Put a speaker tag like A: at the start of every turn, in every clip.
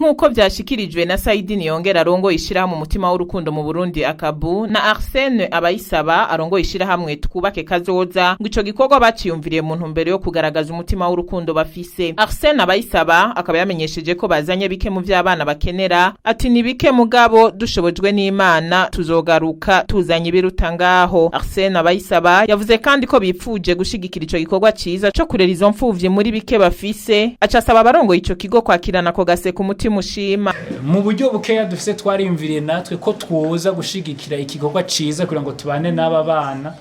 A: nk'uko vyashikirijwe na Saidi Niyongera arongoye ishirahamwe umutima w'urukundo mu Burundi akabu na Arsene Abayisaba arongoye ishirahamwe twubake kazoza ngo ico gikorwa baciyumviriye mu ntumbero yo kugaragaza umutima w'urukundo bafise. Arsene Abayisaba akaba yamenyesheje ko bazanye bike mu vy'abana bakenera, ati ni bike mugabo dushobojwe n'Imana tuzogaruka tuzanye ibiruta ngaho. Arsene Abayisaba yavuze kandi ko bipfuje gushigikira ico gikorwa ciza co kurera izo mfuvyi muri bike bafise, acasaba abarongoye ico kigo kwakirana ko gase ku mutima ushima.
B: Mu buryo bukeya dufise twarimviriye natwe ko twoza gushigikira ikikorwa ciza kugira ngo tubane n'aba bana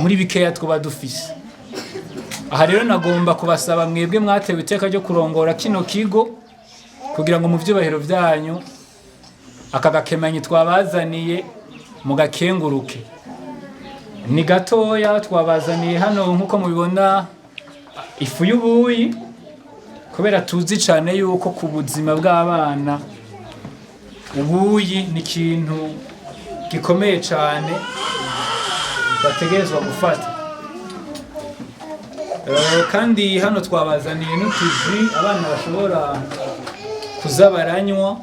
B: muri bikeya twoba dufise. Aha rero nagomba kubasaba mwebwe mwatewe iteka ryo kurongora kino kigo kugira ngo mu vyubahiro vyanyu aka gakemanyi twabazaniye mugakenguruke. Ni gatoya twabazaniye hano nkuko mubibona ifu y'ubuyi, kubera tuzi cyane yuko ku buzima bw'abana ubuyi ni ikintu gikomeye cyane bategerezwa gufata. Kandi hano twabazaniye n'utuji abana bashobora kuza baranywa.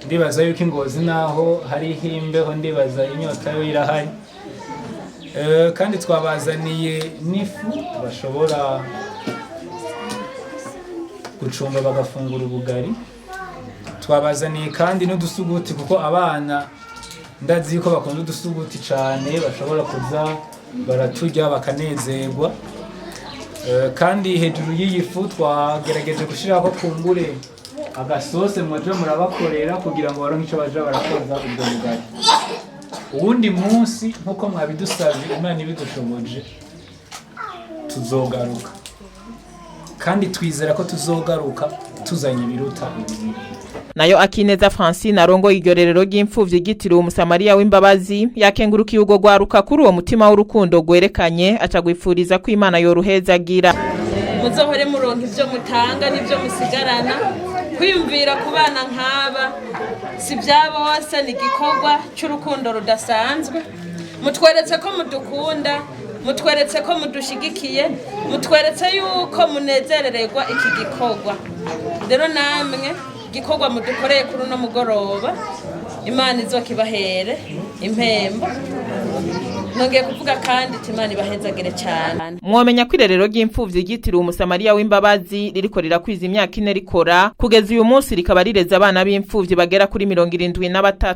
B: Ndibaza yuko ingozi naho hari imbeho ndibaza inyota yo irahari. Kandi twabazaniye n'ifu bashobora gucumba bagafungura ubugari. Twabazaniye kandi n'udusuguti kuko abana ndazi ko bakunda udusuguti cyane, bashobora kuza baraturya bakanezerwa. Kandi hejuru y'iyi fu twagerageje gushiraho kumbure agasose mwaje murabakorera kugira ngo baronke ico baje barakoza ubwo bugari. Uwundi munsi nkuko mwabidusavye Imana ibidushoboje tuzogaruka, kandi twizera ko tuzogaruka tuzanye ibiruta ibiri.
A: Nayo Akineza Francine arongoye igorerero ry'imfuvyi gitiriwe umusamariya w'imbabazi yakengurukiye ugo gwaruka kuri uwo mutima w'urukundo gwerekanye, acagwifuriza ko Imana yoruhezagira.
C: Muzohore muronka ivyo mutanga n'ivyo musigarana. Kwiyumvira ku bana nk'aba si vyabo bose, ni igikorwa cy'urukundo rudasanzwe. Mutweretse ko mudukunda, mutweretse ko mudushigikiye, mutweretse yuko munezerererwa iki gikorwa. Rero namwe gikorwa mudukoreye kuri uno mugoroba Imana izokibahere impembo. Nongeye kuvuga kandi Imana ibahezagire cyane.
A: Mwomenya ko irerero ry'imfuvyi gitiriwe umusamariya w'imbabazi ririko rirakwiza imyaka 4 rikora, kugeza uyu munsi rikaba rireza abana b'imfuvyi bagera kuri 73.